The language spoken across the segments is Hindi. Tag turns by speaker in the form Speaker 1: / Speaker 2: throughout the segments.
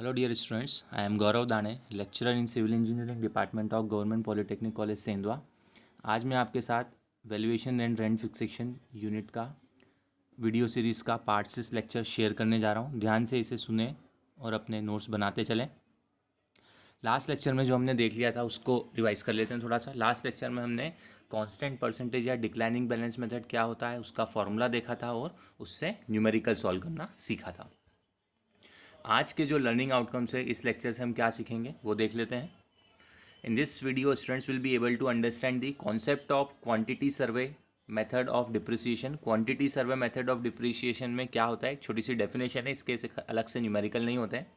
Speaker 1: Hello dear students, I am Gaurav Dane, lecturer in civil engineering department of government polytechnic college Sendhwa. आज मैं आपके साथ valuation and rent fixation unit का वीडियो सीरीज़ का पार्ट 6 लेक्चर शेयर करने जा रहा हूँ। ध्यान से इसे सुने और अपने नोट्स बनाते चलें। लास्ट लेक्चर में जो हमने देख लिया था उसको रिवाइज कर लेते हैं थोड़ा सा। लास्ट लेक्चर में हमने कांस्टेंट परसेंटेज या डिक्लाइनिंग बैलेंस मेथड क्या होता है उसका फॉर्मूला देखा था और उससे न्यूमेरिकल सॉल्व करना सीखा था। आज के जो लर्निंग आउटकम्स है इस लेक्चर से हम क्या सीखेंगे वो देख लेते हैं। In this video students will be able to understand the concept of quantity survey method of depreciation. Quantity survey method of depreciation में क्या होता है, एक छोटी सी डेफिनेशन है, इसके अलग से न्यूमेरिकल नहीं होते हैं।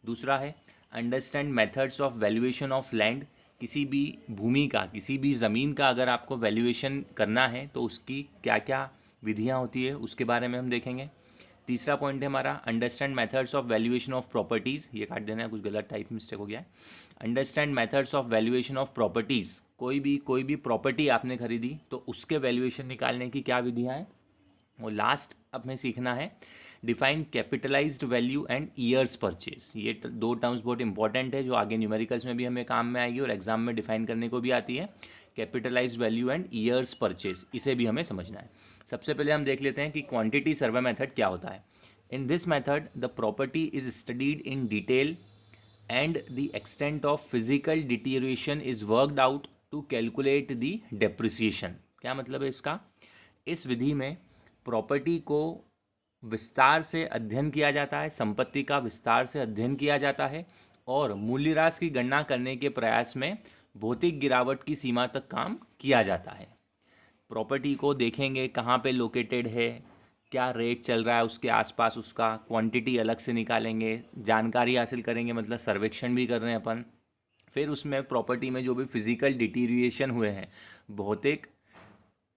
Speaker 1: दूसरा है understand methods of valuation of land. किसी भी भूमि का, किसी भी ज़मीन का अगर आपको वैल्यूएशन करना है तो उसकी क्या क्या विधियाँ होती है उसके बारे में हम देखेंगे। तीसरा पॉइंट है हमारा understand methods of valuation of properties. ये काट देना है, कुछ गलत टाइप मिस्टेक हो गया है। Understand methods of valuation of properties. कोई भी प्रॉपर्टी आपने खरीदी तो उसके वैल्यूएशन निकालने की क्या विधियाँ हैं। और लास्ट अब हमें सीखना है define capitalised value and years purchase. ये दो टर्म्स बहुत इंपॉर्टेंट है जो आगे न्यूमेरिकल्स में भी हमें काम में आएगी और एग्जाम में डिफाइन करने को भी आती है। Capitalised value and years purchase, इसे भी हमें समझना है। सबसे पहले हम देख लेते हैं कि क्वांटिटी सर्वे मेथड क्या होता है। In this method the property is studied in detail and the extent of physical deterioration is worked out to calculate the depreciation. क्या मतलब है इसका। इस विधि में प्रॉपर्टी को विस्तार से अध्ययन किया जाता है, संपत्ति का विस्तार से अध्ययन किया जाता है और मूल्यह्रास की गणना करने के प्रयास में भौतिक गिरावट की सीमा तक काम किया जाता है। प्रॉपर्टी को देखेंगे कहाँ पे लोकेटेड है, क्या रेट चल रहा है उसके आसपास, उसका क्वांटिटी अलग से निकालेंगे, जानकारी हासिल करेंगे, मतलब सर्वेक्षण भी कर रहे हैं अपन। फिर उसमें प्रॉपर्टी में जो भी फिजिकल डिटीरिएशन हुए हैं, भौतिक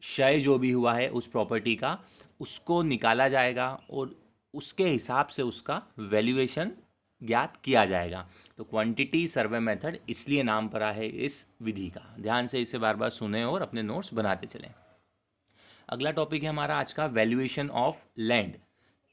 Speaker 1: क्षय जो भी हुआ है उस प्रॉपर्टी का, उसको निकाला जाएगा और उसके हिसाब से उसका वैल्यूएशन ज्ञात किया जाएगा। तो क्वांटिटी सर्वे मेथड इसलिए नाम पड़ा है इस विधि का। ध्यान से इसे बार बार सुने और अपने नोट्स बनाते चलें। अगला टॉपिक है हमारा आज का वैल्यूएशन ऑफ लैंड।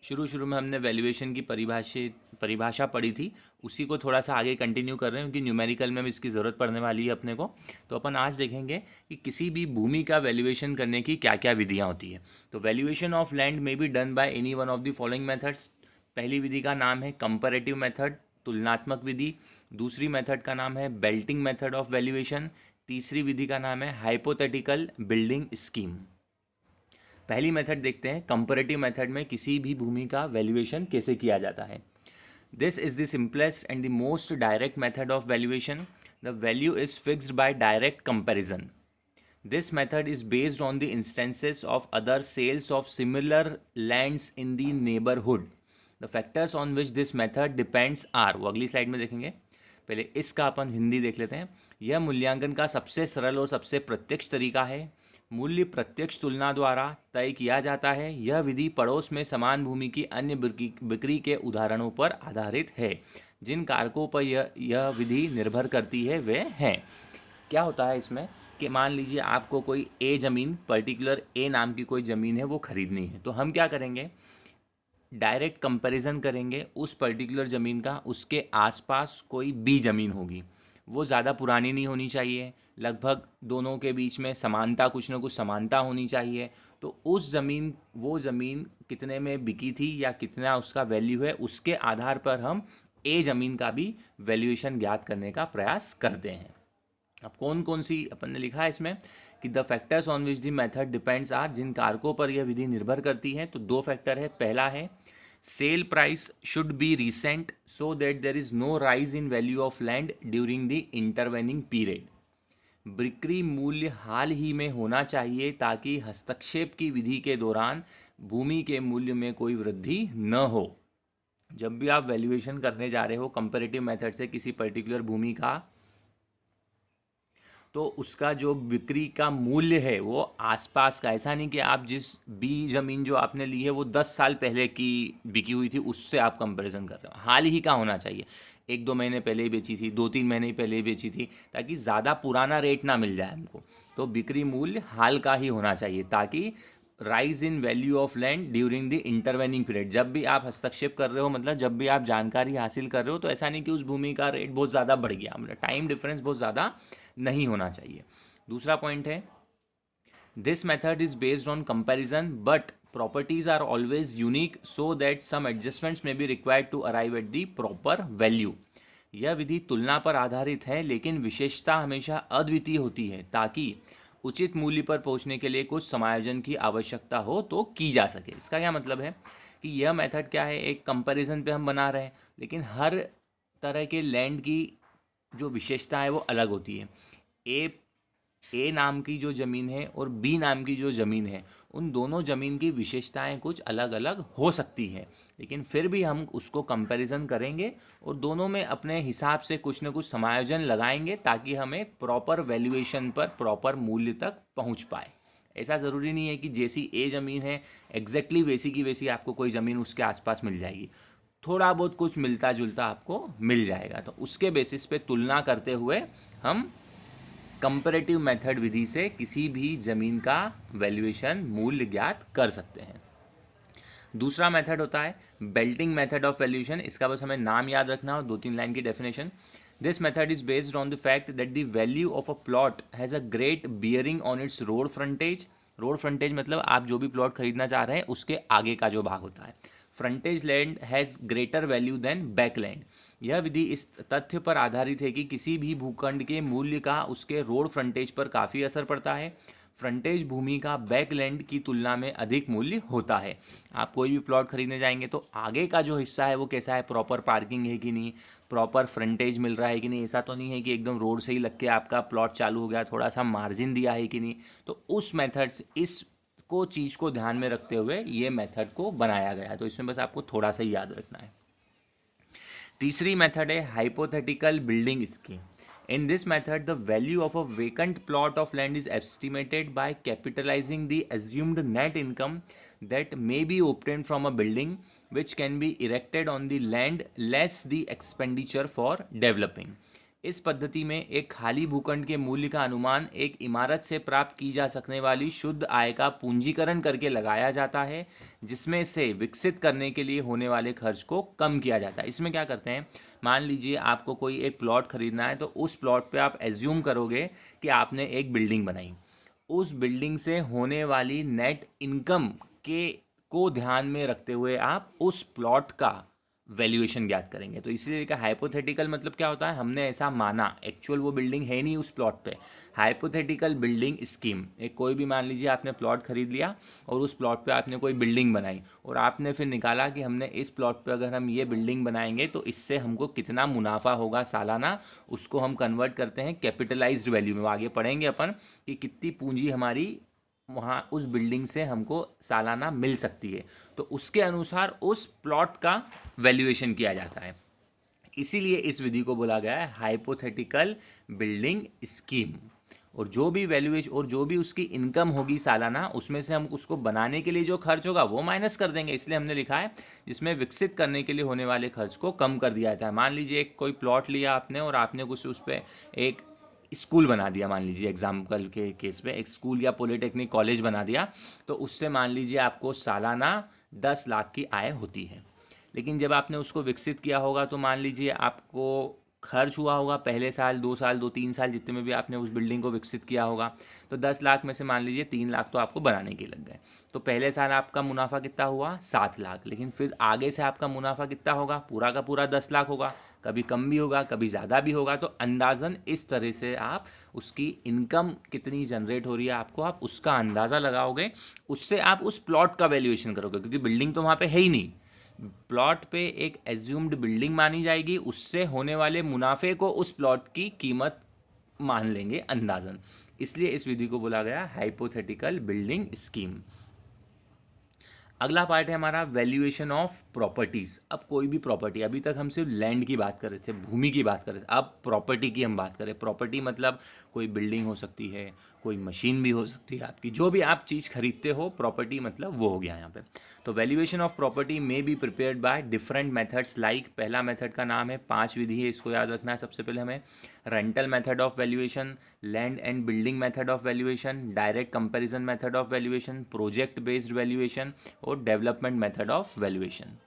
Speaker 1: शुरू में हमने वैल्यूएशन की परिभाषा पढ़ी थी, उसी को थोड़ा सा आगे कंटिन्यू कर रहे हैं क्योंकि न्यूमेरिकल में भी इसकी ज़रूरत पड़ने वाली है अपने को। तो अपन आज देखेंगे कि किसी भी भूमि का वैल्यूएशन करने की क्या क्या विधियाँ होती है। तो वैल्यूएशन ऑफ लैंड में be done by any one of the following methods. पहली विधि का नाम है कंपैरेटिव मेथड, तुलनात्मक विधि। दूसरी मेथड का नाम है बेल्टिंग मेथड ऑफ वैल्यूएशन। तीसरी विधि का नाम है हाइपोथेटिकल बिल्डिंग स्कीम। पहली मेथड देखते हैं, कंपैरेटिव मेथड में किसी भी भूमि का वैल्यूएशन कैसे किया जाता है। This is the simplest and the most direct method of valuation. The value is fixed by direct comparison. This method is based on the instances of other sales of similar lands in the neighbourhood. The factors on which this method depends are, वो अगली स्लाइड में देखेंगे। पहले इसका अपन हिंदी देख लेते हैं। यह मूल्यांकन का सबसे सरल और सबसे प्रत्यक्ष तरीका है। मूल्य प्रत्यक्ष तुलना द्वारा तय किया जाता है। यह विधि पड़ोस में समान भूमि की अन्य बिक्री के उदाहरणों पर आधारित है। जिन कारकों पर यह विधि निर्भर करती है वे हैं। क्या होता है इसमें कि मान लीजिए आपको कोई ए ज़मीन, पर्टिकुलर ए नाम की कोई ज़मीन है वो खरीदनी है, तो हम क्या करेंगे, डायरेक्ट कंपैरिजन करेंगे उस पर्टिकुलर ज़मीन का। उसके आसपास कोई बी ज़मीन होगी, वो ज़्यादा पुरानी नहीं होनी चाहिए, लगभग दोनों के बीच में समानता, कुछ ना कुछ समानता होनी चाहिए। तो उस ज़मीन, वो ज़मीन कितने में बिकी थी या कितना उसका वैल्यू है, उसके आधार पर हम ए ज़मीन का भी वैल्यूएशन ज्ञात करने का प्रयास करते हैं। अब कौन कौन सी अपन ने लिखा है इसमें कि the factors on which the method depends are, जिन कारकों पर यह विधि निर्भर करती है। तो दो फैक्टर है। पहला है sale price should be recent so that there is no rise in value of land during the intervening period. बिक्री मूल्य हाल ही में होना चाहिए ताकि हस्तक्षेप की विधि के दौरान भूमि के मूल्य में कोई वृद्धि न हो। जब भी आप वैल्यूएशन करने जा रहे हो कंपैरेटिव मेथड से किसी पर्टिकुलर भूमि का, तो उसका जो बिक्री का मूल्य है वो आसपास का, ऐसा नहीं कि आप जिस बी ज़मीन जो आपने ली है वो 10 साल पहले की बिकी हुई थी उससे आप कंपैरिजन कर रहे हो। हाल ही का होना चाहिए, 1-2 महीने पहले ही बेची थी, 2-3 महीने ही पहले ही बेची थी, ताकि ज़्यादा पुराना रेट ना मिल जाए हमको। तो बिक्री मूल्य हाल का ही होना चाहिए ताकि rise in value of land during the intervening period. जब भी आप हस्तक्षेप कर रहे हो, मतलब जब भी आप जानकारी हासिल कर रहे हो, तो ऐसा नहीं कि उस भूमि का रेट बहुत ज़्यादा बढ़ गया, मतलब टाइम डिफरेंस बहुत ज़्यादा नहीं होना चाहिए। दूसरा पॉइंट है, this method is based on comparison but properties are always unique so that some adjustments may be required to arrive at the proper value। यह विधि तुलना पर आधारित है लेकिन विशेषता हमेशा अद्वितीय होती है ताकि उचित मूल्य पर पहुंचने के लिए कुछ समायोजन की आवश्यकता हो तो की जा सके। इसका क्या मतलब है कि यह मेथड क्या है, एक कंपैरिजन पे हम बना रहे हैं, लेकिन हर तरह के लैंड की जो विशेषता है वो अलग होती है। ए नाम की जो ज़मीन है और बी नाम की जो ज़मीन है, उन दोनों ज़मीन की विशेषताएं कुछ अलग अलग हो सकती है, लेकिन फिर भी हम उसको कंपैरिजन करेंगे और दोनों में अपने हिसाब से कुछ न कुछ समायोजन लगाएंगे ताकि हम एक प्रॉपर वैल्यूएशन पर प्रॉपर मूल्य तक पहुंच पाए। ऐसा ज़रूरी नहीं है कि जैसी ए ज़मीन है एग्जैक्टली वैसी की वैसी आपको कोई ज़मीन उसके आसपास मिल जाएगी, थोड़ा बहुत कुछ मिलता जुलता आपको मिल जाएगा। तो उसके बेसिस पे तुलना करते हुए हम कंपैरेटिव मेथड विधि से किसी भी ज़मीन का वैल्यूएशन मूल्य ज्ञात कर सकते हैं। दूसरा मेथड होता है बेल्टिंग मेथड ऑफ वैल्यूएशन। इसका बस हमें नाम याद रखना और 2-3 लाइन की definition. This method is based on the fact that the value of a plot has a great bearing on its road frontage. Road frontage मतलब आप जो भी प्लॉट खरीदना चाह रहे हैं उसके आगे का जो भाग होता है। Frontage land has greater value than back land. यह विधि इस तथ्य पर आधारित है कि किसी भी भूखंड के मूल्य का उसके रोड फ्रंटेज पर काफ़ी असर पड़ता है। फ्रंटेज भूमि का बैकलैंड की तुलना में अधिक मूल्य होता है। आप कोई भी प्लॉट खरीदने जाएंगे तो आगे का जो हिस्सा है वो कैसा है, प्रॉपर पार्किंग है कि नहीं, प्रॉपर फ्रंटेज मिल रहा है कि नहीं, ऐसा तो नहीं है कि एकदम रोड से ही लग के आपका प्लॉट चालू हो गया, थोड़ा सा मार्जिन दिया है कि नहीं। तो उस मेथड से इस को चीज़ को ध्यान में रखते हुए ये मेथड को बनाया गया। तो इसमें बस आपको थोड़ा सा याद रखना है। तीसरी मेथड है hypothetical building scheme. In this method, the value of a vacant plot of land is estimated by capitalizing the assumed net income that may be obtained from a building which can be erected on the land less the expenditure for developing। इस पद्धति में एक खाली भूखंड के मूल्य का अनुमान एक इमारत से प्राप्त की जा सकने वाली शुद्ध आय का पूंजीकरण करके लगाया जाता है, जिसमें से विकसित करने के लिए होने वाले खर्च को कम किया जाता है। इसमें क्या करते हैं, मान लीजिए आपको कोई एक प्लॉट खरीदना है, तो उस प्लॉट पे आप एज्यूम करोगे कि आपने एक बिल्डिंग बनाई। उस बिल्डिंग से होने वाली नेट इनकम के को ध्यान में रखते हुए आप उस प्लॉट का वैल्यूएशन ज्ञात करेंगे। तो इसीलिए का हाइपोथेटिकल मतलब क्या होता है, हमने ऐसा माना, एक्चुअल वो बिल्डिंग है नहीं उस प्लॉट पे। हाइपोथेटिकल बिल्डिंग स्कीम, एक कोई भी मान लीजिए आपने प्लॉट खरीद लिया और उस प्लॉट पे आपने कोई बिल्डिंग बनाई और आपने फिर निकाला कि हमने इस प्लॉट पे अगर हम ये बिल्डिंग बनाएंगे तो इससे हमको कितना मुनाफा होगा सालाना, उसको हम कन्वर्ट करते हैं कैपिटलाइज्ड वैल्यू में। वो आगे पढ़ेंगे अपन कि कितनी पूंजी हमारी वहाँ उस बिल्डिंग से हमको सालाना मिल सकती है, तो उसके अनुसार उस प्लॉट का वैल्यूएशन किया जाता है। इसीलिए इस विधि को बोला गया है हाइपोथेटिकल बिल्डिंग स्कीम। और जो भी वैल्यूएशन और जो भी उसकी इनकम होगी सालाना, उसमें से हम उसको बनाने के लिए जो खर्च होगा वो माइनस कर देंगे। इसलिए हमने लिखा है जिसमें विकसित करने के लिए होने वाले खर्च को कम कर दिया जाता है। मान लीजिए एक कोई प्लॉट लिया आपने और आपने कुछ उस पर एक स्कूल बना दिया, मान लीजिए एग्जाम्पल के केस में एक स्कूल या पॉलिटेक्निक कॉलेज बना दिया, तो उससे मान लीजिए आपको सालाना 10 लाख की आय होती है। लेकिन जब आपने उसको विकसित किया होगा तो मान लीजिए आपको खर्च हुआ होगा पहले साल, 2 साल, 2-3 साल जितने में भी आपने उस बिल्डिंग को विकसित किया होगा, तो 10 लाख में से मान लीजिए 3 लाख तो आपको बनाने के लग गए। तो पहले साल आपका मुनाफा कितना हुआ, 7 लाख। लेकिन फिर आगे से आपका मुनाफा कितना होगा, पूरा का पूरा 10 लाख होगा। कभी कम भी होगा, कभी ज़्यादा भी होगा। तो अंदाज़न इस तरह से आप उसकी इनकम कितनी जनरेट हो रही है आपको, आप उसका अंदाज़ा लगाओगे, उससे आप उस प्लॉट का वैल्यूएशन करोगे, क्योंकि बिल्डिंग तो वहाँ पे है ही नहीं। प्लॉट पे एक एज्यूम्ड बिल्डिंग मानी जाएगी, उससे होने वाले मुनाफे को उस प्लॉट की कीमत मान लेंगे अंदाजन। इसलिए इस विधि को बोला गया हाइपोथेटिकल बिल्डिंग स्कीम। अगला पार्ट है हमारा वैल्यूएशन ऑफ प्रॉपर्टीज़। अब कोई भी प्रॉपर्टी, अभी तक हम सिर्फ लैंड की बात कर रहे थे, भूमि की बात कर रहे थे, अब प्रॉपर्टी की हम बात करें। प्रॉपर्टी मतलब कोई बिल्डिंग हो सकती है, कोई मशीन भी हो सकती है आपकी, जो भी आप चीज़ खरीदते हो, प्रॉपर्टी मतलब वो हो गया यहाँ पे। तो वैल्यूएशन ऑफ प्रॉपर्टी में be prepared by different methods like, पहला मेथड का नाम है, 5 विधि है, इसको याद रखना है सबसे पहले हमें। Rental method of valuation, land and building method of valuation, direct comparison method of valuation, project based valuation और डेवलपमेंट मेथड ऑफ वैल्यूएशन।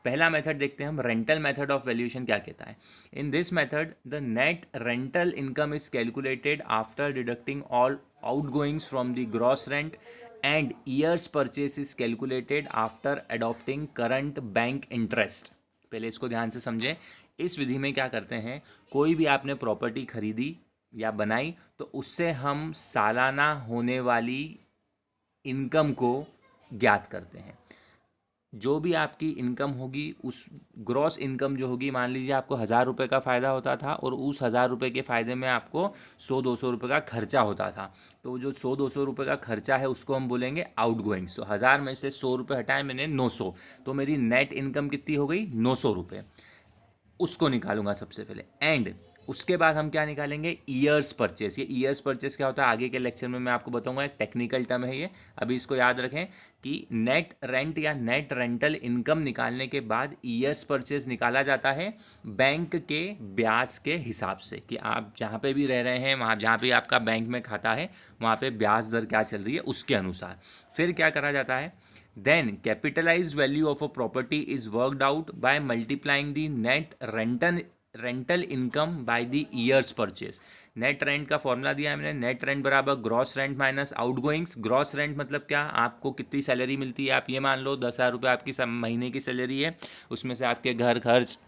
Speaker 1: पहला मेथड देखते हैं हम, रेंटल मेथड ऑफ वैल्यूएशन क्या कहता है। In this method the net rental income is calculated after deducting all आउटगोइंग्स from the gross rent and years purchase is calculated after adopting current bank interest. पहले इसको ध्यान से समझें। इस विधि में क्या करते हैं, कोई भी आपने प्रॉपर्टी खरीदी या बनाई तो उससे हम सालाना होने वाली इनकम को ज्ञात करते हैं। जो भी आपकी इनकम होगी, उस ग्रॉस इनकम जो होगी, मान लीजिए आपको 1000 रुपये का फ़ायदा होता था और उस 1000 रुपये के फ़ायदे में आपको 100-200 रुपये का खर्चा होता था, तो जो 100-200 रुपये का खर्चा है उसको हम बोलेंगे आउट गोइंग्स। तो 1000 में से 100 रुपये हटाए मैंने 900, तो मेरी नेट इनकम कितनी हो गई, 900 रुपये। उसको निकालूंगा सबसे पहले। एंड उसके बाद हम क्या निकालेंगे, ईयर्स परचेस। ये ईयर्स परचेस क्या होता है आगे के लेक्चर में मैं आपको बताऊंगा, एक टेक्निकल टर्म है ये, अभी इसको याद रखें कि नेट रेंट या नेट रेंटल इनकम निकालने के बाद ईयर्स परचेस निकाला जाता है बैंक के ब्याज के हिसाब से, कि आप जहाँ पे भी रह रहे हैं, वहाँ जहाँ पे आपका बैंक में खाता है वहाँ पे ब्याज दर क्या चल रही है उसके अनुसार। फिर क्या करा जाता है, then capitalized value of a property is worked out by multiplying the net rental income by the years purchase। Net rent का फॉर्मूला दिया है मैंने, नेट रेंट बराबर gross rent minus out goings. Gross rent मतलब क्या, आपको कितनी सैलरी मिलती है, आप ये मान लो 10,000 रुपये आपकी महीने की सैलरी है, उसमें से आपके घर खर्च,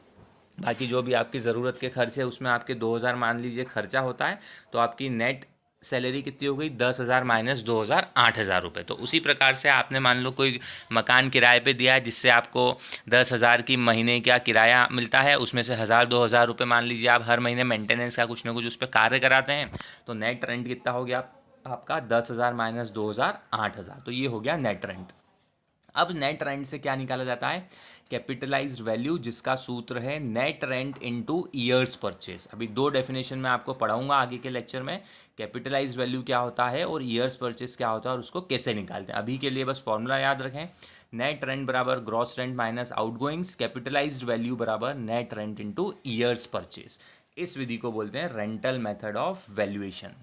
Speaker 1: बाकी जो भी आपकी ज़रूरत के खर्च है उसमें आपके 2000 मान लीजिए खर्चा होता है, तो आपकी नेट सैलरी कितनी हो गई, 10,000 माइनस 2000, 8,000 रुपये। तो उसी प्रकार से आपने मान लो कोई मकान किराए पे दिया है जिससे आपको 10,000 की महीने का किराया मिलता है, उसमें से 1,000-2,000 रुपये मान लीजिए आप हर महीने मेंटेनेंस का कुछ ना कुछ उस पर कार्य कराते हैं, तो नेट रेंट कितना हो गया आपका 10,000 माइनस 2000, 8,000। तो ये हो गया नेट रेंट। अब नेट रेंट से क्या निकाला जाता है, कैपिटलाइज्ड वैल्यू, जिसका सूत्र है net rent into years purchase. अभी दो डेफिनेशन मैं आपको पढ़ाऊंगा आगे के लेक्चर में, कैपिटलाइज्ड वैल्यू क्या होता है और ईयर्स परचेस क्या होता है और उसको कैसे निकालते हैं। अभी के लिए बस फॉर्मूला याद रखें, नेट रेंट बराबर gross rent minus outgoings, capitalised value बराबर net rent into years purchase. इस विधि को बोलते हैं रेंटल मेथड ऑफ वैल्यूएशन।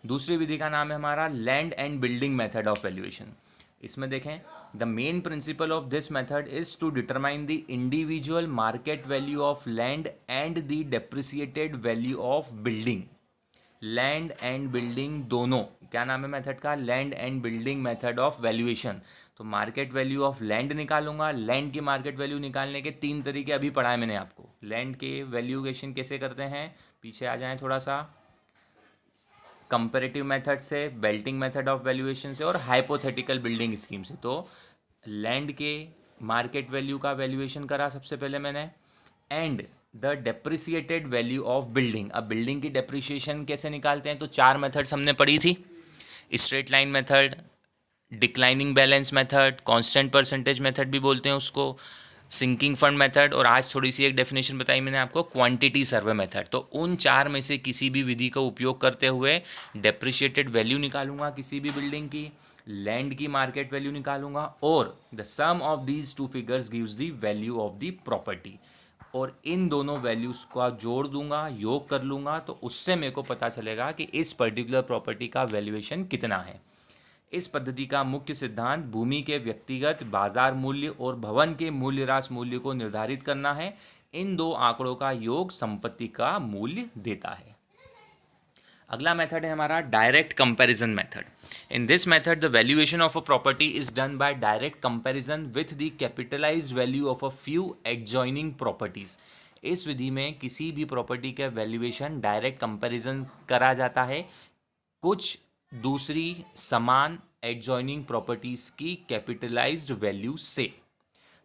Speaker 1: दूसरी विधि का नाम है हमारा land and building method of valuation. इसमें देखें, the main principle of this method is to determine the individual market value of land and the depreciated value of building. Land and building दोनों, क्या नाम है मेथड का, land and building method of valuation. तो मार्केट वैल्यू ऑफ लैंड निकालूंगा, लैंड की मार्केट वैल्यू निकालने के 3 तरीके अभी पढ़ाए मैंने आपको। लैंड के वैल्यूएशन कैसे करते हैं, पीछे आ जाएं थोड़ा सा, कंपेरेटिव मेथड से, बेल्टिंग मेथड ऑफ वैल्यूएशन से और हाइपोथेटिकल बिल्डिंग स्कीम से। तो लैंड के मार्केट वैल्यू का वैल्यूएशन करा सबसे पहले मैंने, and the depreciated value of building. अब बिल्डिंग की डेप्रिसिएशन कैसे निकालते हैं, तो 4 मेथड्स हमने पढ़ी थी, straight line method, declining balance method, constant percentage method भी बोलते हैं उसको, सिंकिंग फंड मेथड, और आज थोड़ी सी एक डेफिनेशन बताई मैंने आपको, क्वांटिटी सर्वे मेथड। तो उन 4 में से किसी भी विधि का उपयोग करते हुए डेप्रिशिएटेड वैल्यू निकालूंगा किसी भी बिल्डिंग की, लैंड की मार्केट वैल्यू निकालूंगा, और the sum of these two figures gives the value of the property. और इन दोनों वैल्यूज का जोड़ दूंगा, योग कर लूंगा, तो उससे मेरे को पता चलेगा कि इस पर्टिकुलर प्रॉपर्टी का वैल्यूएशन कितना है। इस पद्धति का मुख्य सिद्धांत भूमि के व्यक्तिगत बाजार मूल्य और भवन के मूल्यह्रास मूल्य को निर्धारित करना है। इन दो आंकड़ों का योग संपत्ति का मूल्य देता है। अगला मेथड है हमारा direct comparison method. In this method the valuation of a property is done by direct comparison with the capitalised value of a few adjoining properties. इस विधि में किसी भी प्रॉपर्टी का वैल्यूएशन डायरेक्ट कंपैरिजन करा जाता है कुछ दूसरी समान एडजॉइनिंग प्रॉपर्टीज की कैपिटलाइज्ड वैल्यू से।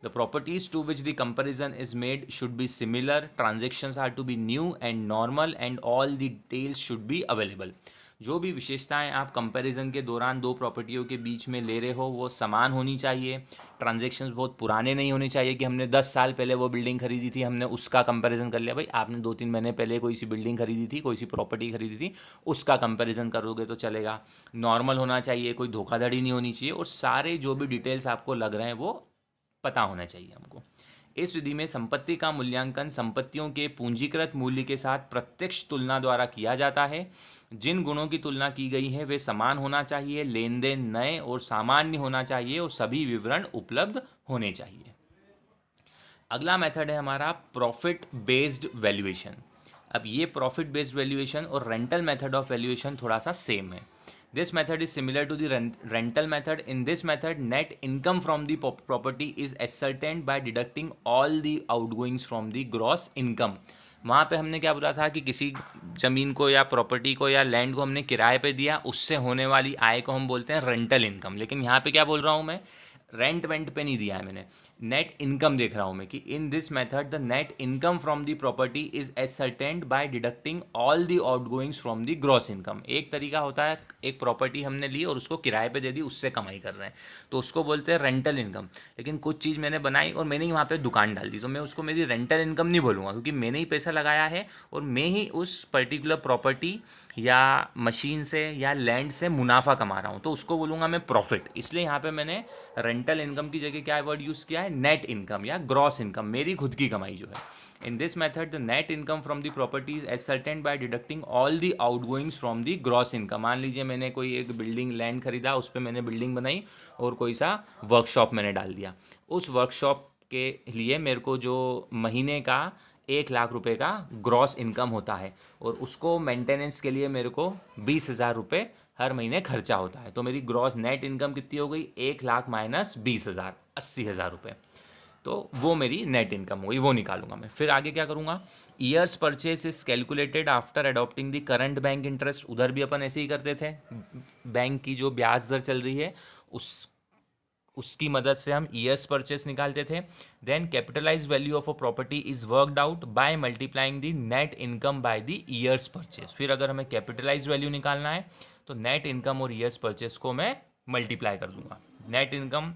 Speaker 1: The properties to which the comparison is made should be similar, transactions are to be new and normal and all the details should be available। जो भी विशेषताएं आप कंपैरिजन के दौरान दो प्रॉपर्टियों के बीच में ले रहे हो वो समान होनी चाहिए। ट्रांजैक्शंस बहुत पुराने नहीं होने चाहिए कि हमने 10 साल पहले वो बिल्डिंग खरीदी थी, हमने उसका कंपैरिजन कर लिया। भाई आपने 2-3 महीने पहले कोई सी बिल्डिंग खरीदी थी, कोई सी प्रॉपर्टी खरीदी थी, उसका कंपैरिजन करोगे तो चलेगा। नॉर्मल होना चाहिए, कोई धोखाधड़ी नहीं होनी चाहिए, और सारे जो भी डिटेल्स आपको लग रहे हैं वो पता होना चाहिए हमको। इस विधि में संपत्ति का मूल्यांकन संपत्तियों के पूंजीकृत मूल्य के साथ प्रत्यक्ष तुलना द्वारा किया जाता है। जिन गुणों की तुलना की गई है वे समान होना चाहिए, लेन देन नए और सामान्य होना चाहिए, और सभी विवरण उपलब्ध होने चाहिए। अगला मेथड है हमारा प्रॉफिट बेस्ड वैल्यूएशन। अब ये प्रॉफिट बेस्ड वैल्यूएशन और रेंटल मेथड ऑफ वैल्यूएशन थोड़ा सा सेम है। This method is similar to the rental method. In this method, net income from the property is ascertained by deducting all the outgoings from the gross income. वहाँ पे हमने क्या बोला था कि किसी ज़मीन को या प्रॉपर्टी को या लैंड को हमने किराए पे दिया, उससे होने वाली आय को हम बोलते हैं रेंटल इनकम। लेकिन यहाँ पे क्या बोल रहा हूँ मैं, रेंट वेंट पे नहीं दिया है मैंने, नेट इनकम देख रहा हूँ मैं कि in this method the net income from the property is ascertained by deducting all the outgoings from the gross income. एक तरीका होता है, एक प्रॉपर्टी हमने ली और उसको किराए पे दे दी, उससे कमाई कर रहे हैं, तो उसको बोलते हैं रेंटल इनकम। लेकिन कुछ चीज़ मैंने बनाई और मैंने ही वहाँ पे दुकान डाल दी, तो मैं उसको मेरी रेंटल इनकम नहीं बोलूँगा, क्योंकि मैंने ही पैसा लगाया है और मैं ही उस पर्टिकुलर प्रॉपर्टी या मशीन से या लैंड से मुनाफा कमा रहा हूँ, तो उसको बोलूँगा मैं प्रॉफिट। इसलिए यहाँ पे मैंने रेंटल इनकम की जगह क्या वर्ड यूज़ किया है, नेट इनकम या ग्रॉस इनकम, मेरी खुद की कमाई जो है। In this method, the net income from the property is ascertained by deducting all the outgoings from the gross income. मान लीजिए मैंने कोई एक बिल्डिंग लैंड खरीदा, उस पर मैंने बिल्डिंग बनाई और कोई सा वर्कशॉप मैंने डाल दिया। उस वर्कशॉप के लिए मेरे को जो महीने का 1 लाख रुपए का ग्रॉस इनकम होता है, और उसको मेंटेनेंस के लिए मेरे को 20,000 रुपये हर महीने खर्चा होता है, तो मेरी ग्रॉस नेट इनकम कितनी हो गई, 1 लाख माइनस 20,000, 80,000 रुपये। तो वो मेरी नेट इनकम हुई, वो निकालूंगा मैं। फिर आगे क्या करूँगा, years purchase is calculated after adopting the current bank interest. उधर भी अपन ऐसे ही करते थे, बैंक की जो ब्याज दर चल रही है उसकी मदद से हम ईयर्स परचेस निकालते थे। Then capitalise value of a property is worked out by multiplying the net income by the years purchase. फिर अगर हमें कैपिटलाइज वैल्यू निकालना है तो नेट इनकम और ईयर्स परचेस को मैं मल्टीप्लाई कर दूंगा। नेट इनकम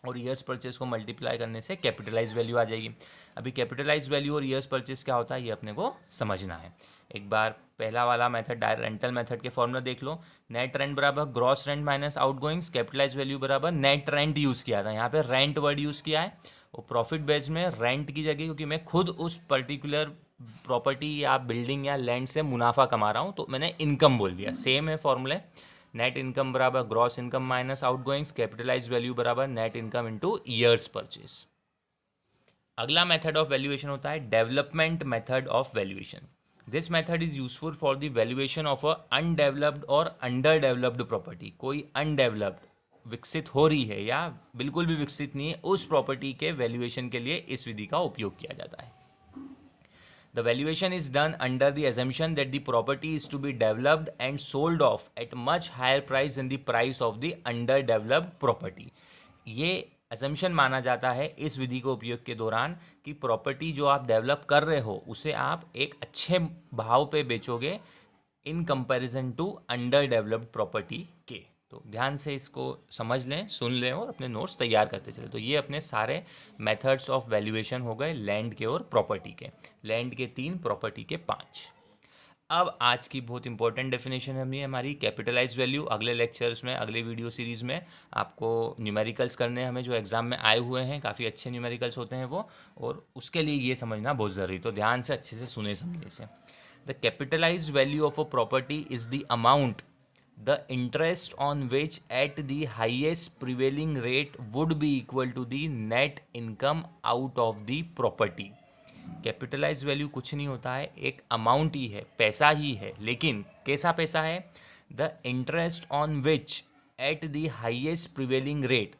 Speaker 1: और ईयर्स परचेस को मल्टीप्लाई करने से कैपिटलाइज वैल्यू आ जाएगी। अभी कैपिटलाइज वैल्यू और ईयर्स परचेस क्या होता है ये अपने को समझना है। एक बार पहला वाला मेथड रेंटल मेथड के फॉर्मूला देख लो, नेट रेंट बराबर gross rent minus outgoings, capitalise value बराबर नेट रेंट यूज़ किया था, यहाँ पे रेंट वर्ड यूज़ किया है। वो प्रॉफिट बेस में रेंट की जगह, क्योंकि मैं खुद उस पर्टिकुलर प्रॉपर्टी या बिल्डिंग या लैंड से मुनाफा कमा रहा हूँ, तो मैंने इनकम बोल दिया। सेम है फॉर्मूले, नेट इनकम बराबर gross income minus outgoings, capitalise value बराबर net income into years purchase. अगला मेथड ऑफ वैल्यूएशन होता है development method of valuation. This method is useful for the valuation of a undeveloped और अंडर डेवलप्ड प्रॉपर्टी। कोई अनडेवलप्ड विकसित हो रही है या बिल्कुल भी विकसित नहीं है, उस प्रॉपर्टी के वैल्यूएशन के लिए इस विधि का उपयोग किया जाता है। The valuation is done under the assumption that the property is to be developed and sold off at much higher price than the price of the underdeveloped property. ये assumption माना जाता है इस विधि को उपयोग के दौरान कि प्रॉपर्टी जो आप डेवलप कर रहे हो उसे आप एक अच्छे भाव पे बेचोगे in comparison to under developed property के। तो ध्यान से इसको समझ लें, सुन लें और अपने नोट्स तैयार करते चले। तो ये अपने सारे मेथड्स ऑफ वैल्यूएशन हो गए लैंड के और प्रॉपर्टी के। लैंड के 3, प्रॉपर्टी के 5। अब आज की बहुत इंपॉर्टेंट डेफिनेशन है हमारी कैपिटलाइज वैल्यू। अगले लेक्चर्स में, अगले वीडियो सीरीज़ में आपको न्यूमेरिकल्स करने हैं हमें, जो एग्जाम में आए हुए हैं, काफ़ी अच्छे न्यूमेरिकल्स होते हैं वो, और उसके लिए ये समझना बहुत ज़रूरी। तो ध्यान से अच्छे से सुने समझे से। The capitalised value of a property is the amount the interest on which at the highest prevailing rate would be equal to the net income out of the property. Capitalise value कुछ नहीं होता है, एक अमाउंट ही है, पैसा ही है, लेकिन कैसा पैसा है, the interest on which at the highest prevailing rate.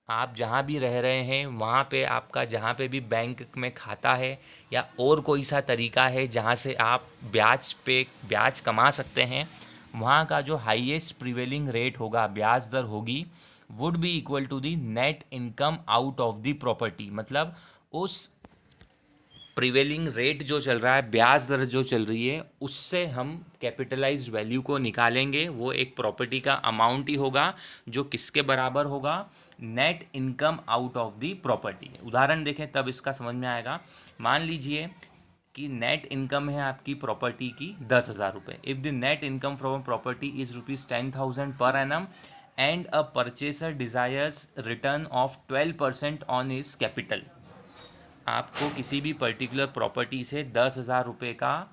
Speaker 1: आप जहाँ भी रह रहे हैं वहाँ पे आपका जहाँ पे भी बैंक में खाता है या और कोई सा तरीका है जहाँ से आप ब्याज कमा सकते हैं, वहाँ का जो हाईएस्ट प्रिवेलिंग रेट होगा, ब्याज दर होगी, would be equal to the net income out of the property. मतलब उस प्रिवेलिंग रेट जो चल रहा है, ब्याज दर जो चल रही है, उससे हम कैपिटलाइज्ड वैल्यू को निकालेंगे। वो एक प्रॉपर्टी का अमाउंट ही होगा जो किसके बराबर होगा, net income out of the property. उदाहरण देखें तब इसका समझ में आएगा। मान लीजिए कि नेट इनकम है आपकी प्रॉपर्टी की 10,000 रुपये। If the net income from property is ₹10,000 per annum and a purchaser desires return of 12% on his capital. आपको किसी भी पर्टिकुलर प्रॉपर्टी से 10,000 रुपये का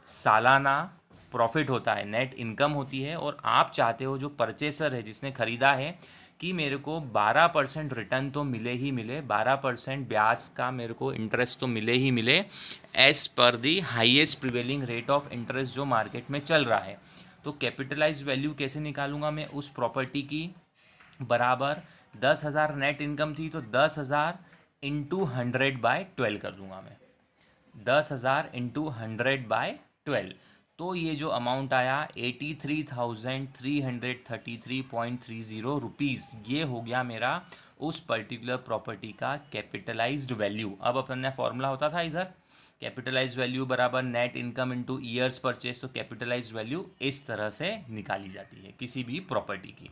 Speaker 1: सालाना प्रॉफिट होता है, नेट इनकम होती है, और आप चाहते हो जो परचेसर है जिसने ख़रीदा है कि मेरे को 12% रिटर्न तो मिले ही मिले, 12% ब्याज का मेरे को इंटरेस्ट तो मिले ही मिले, as per the highest prevailing rate of interest जो मार्केट में चल रहा है। तो कैपिटलाइज वैल्यू कैसे निकालूंगा मैं उस प्रॉपर्टी की, बराबर 10,000 नेट इनकम थी तो 10,000 इंटू 100/12 कर दूंगा मैं, 10,000 इंटू 100/12। तो ये जो अमाउंट आया 83,333.30 रुपीज़, ये हो गया मेरा उस पर्टिकुलर प्रॉपर्टी का कैपिटलाइज्ड वैल्यू। अब अपना फॉर्मूला होता था इधर, कैपिटलाइज्ड वैल्यू बराबर net income into years purchase. तो कैपिटलाइज्ड वैल्यू इस तरह से निकाली जाती है किसी भी प्रॉपर्टी की।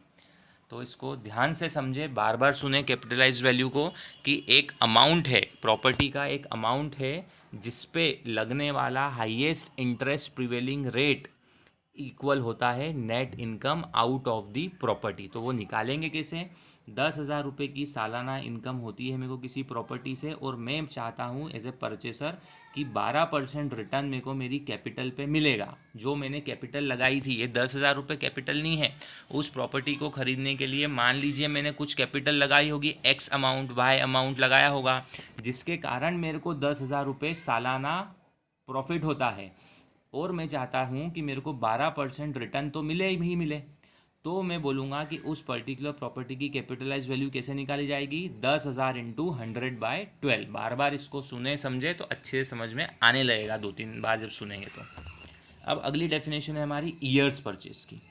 Speaker 1: तो इसको ध्यान से समझे, बार बार सुने कैपिटलाइज्ड वैल्यू को, कि एक अमाउंट है, प्रॉपर्टी का एक अमाउंट है जिस पे लगने वाला highest interest prevailing rate equal होता है net income out of the property. तो वो निकालेंगे कैसे, 10,000 रुपये की सालाना इनकम होती है मेरे को किसी प्रॉपर्टी से, और मैं चाहता हूँ एज ए परचेसर कि 12% रिटर्न मेरे को मेरी कैपिटल पे मिलेगा। जो मैंने कैपिटल लगाई थी, ये 10,000 रुपये कैपिटल नहीं है। उस प्रॉपर्टी को ख़रीदने के लिए मान लीजिए मैंने कुछ कैपिटल लगाई होगी, एक्स अमाउंट, वाई अमाउंट लगाया होगा, जिसके कारण मेरे को 10,000 रुपये सालाना प्रॉफिट होता है, और मैं चाहता हूँ कि मेरे को 12% रिटर्न तो मिले ही मिले। तो मैं बोलूँगा कि उस पर्टिकुलर प्रॉपर्टी की कैपिटलाइज वैल्यू कैसे निकाली जाएगी, 10,000 इंटू 100/12। बार बार इसको सुने समझे तो अच्छे से समझ में आने लगेगा, 2-3 बार जब सुनेंगे तो। अब अगली डेफिनेशन है हमारी ईयर्स परचेज की।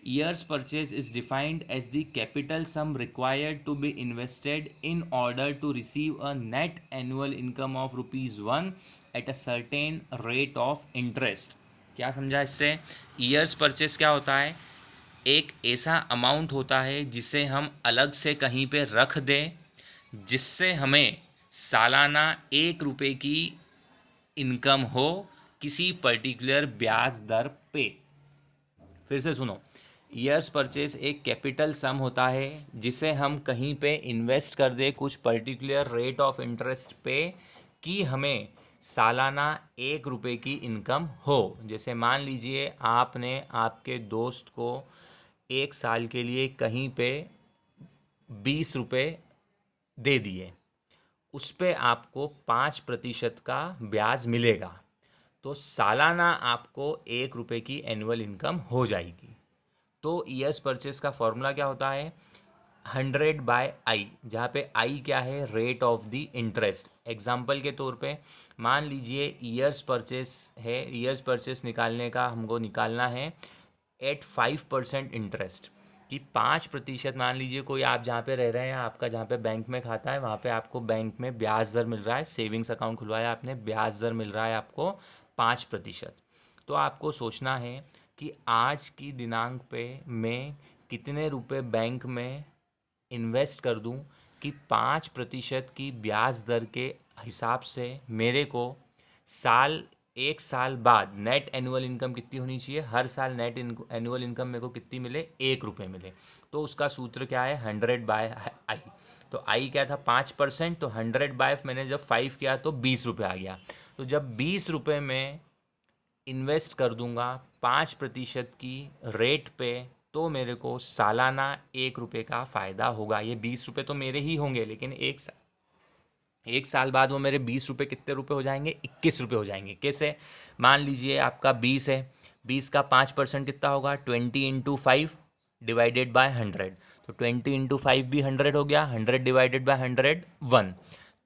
Speaker 1: Years purchase is defined as the capital sum required to be invested in order to receive a net annual income of ₹1 at a certain rate of interest. क्या समझा इससे? ईयर्स परचेज क्या होता है, एक ऐसा अमाउंट होता है जिसे हम अलग से कहीं पे रख दें, जिससे हमें सालाना ₹1 की इनकम हो किसी पर्टिकुलर ब्याज दर पे। फिर से सुनो, ईयर्स परचेज एक कैपिटल सम होता है जिसे हम कहीं पे इन्वेस्ट कर दे कुछ पर्टिकुलर रेट ऑफ इंटरेस्ट पे, कि हमें सालाना ₹1 की इनकम हो। जैसे मान लीजिए आपने आपके दोस्त को 1 साल के लिए कहीं पे ₹20 दे दिए, उस पे आपको 5% का ब्याज मिलेगा, तो सालाना आपको ₹1 की एनुअल इनकम हो जाएगी। तो ईयर्स परचेस का फॉर्मूला क्या होता है, 100/I, जहाँ पे I क्या है, rate of the interest. Example के तौर पे मान लीजिए ईयर्स परचेस है, ईयर्स परचेस निकालने का हमको निकालना है एट 5% इंटरेस्ट, कि 5%। मान लीजिए कोई आप जहाँ पे रह रहे हैं, आपका जहाँ पे बैंक में खाता है, वहाँ पे आपको बैंक में ब्याज दर मिल रहा है, सेविंग्स अकाउंट खुलवाया आपने, ब्याज दर मिल रहा है आपको 5%। तो आपको सोचना है कि आज की दिनांक पे मैं कितने रुपए बैंक में इन्वेस्ट कर दूं कि 5% की ब्याज दर के हिसाब से मेरे को 1 साल बाद नेट एनुअल इनकम कितनी होनी चाहिए, हर साल नेट एनुअल इनकम मेरे को कितनी मिले, ₹1 मिले। तो उसका सूत्र क्या है, 100/I। तो आई क्या था, 5%, तो 100 मैंने जब 5 किया तो ₹20 आ गया। तो जब ₹20 में इन्वेस्ट कर दूंगा 5% की रेट पे, तो मेरे को सालाना ₹1 का फ़ायदा होगा। ये ₹20 तो मेरे ही होंगे, लेकिन एक साल बाद वो मेरे ₹20 कितने रुपए हो जाएंगे, ₹21 हो जाएंगे। कैसे? मान लीजिए आपका 20 है, 20 का 5% कितना होगा, 20 × 5 डिवाइडेड बाय 100। तो 20 × 5 भी 100 हो गया, 100 डिवाइडेड बाय 100 1।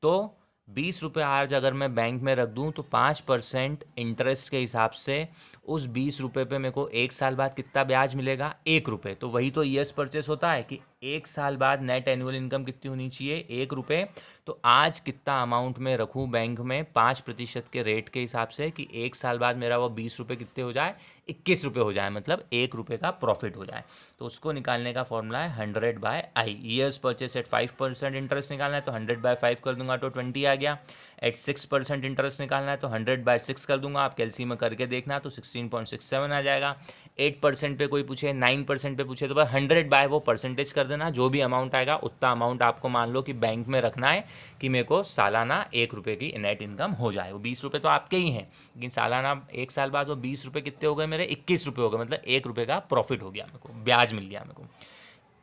Speaker 1: तो ₹20 आज अगर मैं बैंक में रख दूं तो 5% इंटरेस्ट के हिसाब से उस ₹20 पे मेरे को 1 साल बाद कितना ब्याज मिलेगा, ₹1। तो वही तो ईयर्स परचेस होता है कि 1 साल बाद नेट एनुअल इनकम कितनी होनी चाहिए, 1 रुपये। तो आज कितना अमाउंट में रखूँ बैंक में 5% के रेट के हिसाब से कि 1 साल बाद मेरा वो 20 रुपये कितने हो जाए, 21 रुपये हो जाए, मतलब 1 रुपये का प्रॉफिट हो जाए। तो उसको निकालने का फॉर्मूला है 100/i। Years purchase eight 5% interest निकालना है तो 100/5 कर दूंगा तो 20 आ गया। एट 6% इंटरेस्ट निकालना है तो 100/6 कर दूंगा, आप कैलसी में करके देखना तो 16.67 आ जाएगा। 8% पे कोई पूछे, 9% पे पूछे तो बस 100 वो परसेंटेज कर देना, जो भी अमाउंट आएगा उतना अमाउंट आपको मान लो कि बैंक में रखना है कि मेरे को सालाना 1 रुपये की नेट इनकम हो जाए। वो 20 रुपये तो आपके ही हैं, लेकिन सालाना 1 साल बाद वो 20 रुपये कितने हो गए मेरे, 21 रुपये हो गए, मतलब 1 रुपये का प्रॉफिट हो गया मेरे को, ब्याज मिल गया मेरे को।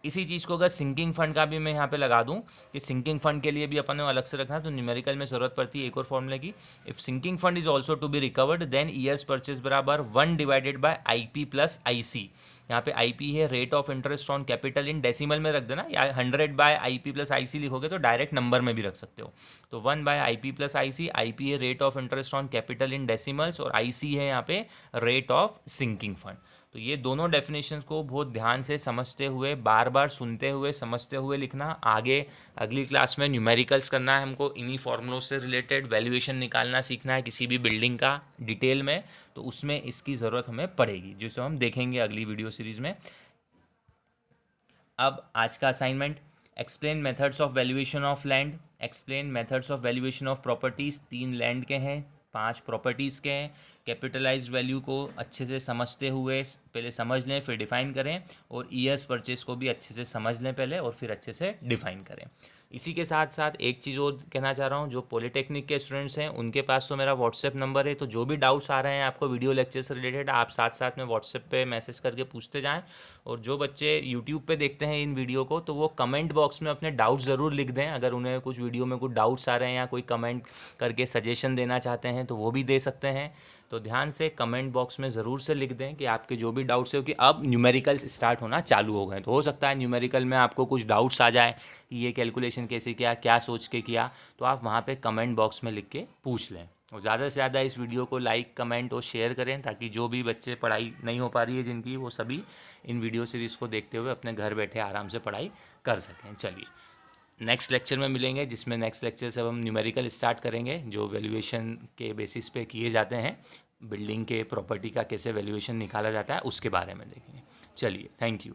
Speaker 1: इसी चीज़ को अगर सिंकिंग फंड का भी मैं यहाँ पे लगा दूँ कि सिंकिंग फंड के लिए भी अपन ने अलग से रखना है, तो न्यूमेरिकल में ज़रूरत पड़ती है एक और फॉर्मूले की। If sinking fund is also to be recovered then years purchase बराबर 1/IP+IC। यहाँ पे IP है rate of interest on capital, in decimal में रख देना, या 100/IP+IC लिखोगे तो डायरेक्ट नंबर में भी रख सकते हो। तो 1/IP+IC, IP है rate of interest on capital in decimals, और IC है यहाँ पे रेट ऑफ सिंकिंग फंड। तो ये दोनों डेफिनेशंस को बहुत ध्यान से समझते हुए, बार बार सुनते हुए, समझते हुए लिखना। आगे अगली क्लास में न्यूमेरिकल्स करना है हमको, इन्हीं फॉर्मूलों से रिलेटेड वैल्यूएशन निकालना सीखना है किसी भी बिल्डिंग का डिटेल में, तो उसमें इसकी ज़रूरत हमें पड़ेगी, जिसे हम देखेंगे अगली वीडियो सीरीज़ में। अब आज का assignment, explain methods of valuation of land, explain methods of valuation of properties. 3 land के हैं, 5 प्रॉपर्टीज़ के हैं। कैपिटलाइज्ड वैल्यू को अच्छे से समझते हुए पहले समझ लें फिर डिफ़ाइन करें, और ईयर्स परचेस को भी अच्छे से समझ लें पहले और फिर अच्छे से डिफ़ाइन करें। इसी के साथ साथ एक चीज़ और कहना चाह रहा हूँ, जो पॉलिटेक्निक के स्टूडेंट्स हैं उनके पास तो मेरा व्हाट्सएप नंबर है, तो जो भी डाउट्स आ रहे हैं आपको वीडियो लेक्चर से रिलेटेड, आप साथ साथ में व्हाट्सएप पे मैसेज करके पूछते जाएं। और जो बच्चे यूट्यूब पे देखते हैं इन वीडियो को, तो वो कमेंट बॉक्स में अपने डाउट्स ज़रूर लिख दें। अगर उन्हें कुछ वीडियो में कुछ डाउट्स आ रहे हैं या कोई कमेंट करके सजेशन देना चाहते हैं तो वो भी दे सकते हैं। तो ध्यान से कमेंट बॉक्स में ज़रूर से लिख दें कि आपके जो भी डाउट्स है, कि अब न्यूमेरिकल्स स्टार्ट होना चालू हो गए, तो हो सकता है न्यूमेरिकल में आपको कुछ डाउट्स आ जाए कि ये कैलकुलेशन कैसे किया, क्या सोच के किया, तो आप वहाँ पे कमेंट बॉक्स में लिख के पूछ लें। और ज़्यादा से ज़्यादा इस वीडियो को लाइक, कमेंट और शेयर करें, ताकि जो भी बच्चे पढ़ाई नहीं हो पा रही है जिनकी, वो सभी इन वीडियो सीरीज़ को देखते हुए अपने घर बैठे आराम से पढ़ाई कर सकें। चलिए नेक्स्ट लेक्चर में मिलेंगे, जिसमें नेक्स्ट लेक्चर से हम न्यूमेरिकल स्टार्ट करेंगे, जो वैल्यूएशन के बेसिस पे किए जाते हैं, बिल्डिंग के प्रॉपर्टी का कैसे वैल्यूएशन निकाला जाता है उसके बारे में देखेंगे। चलिए, थैंक यू।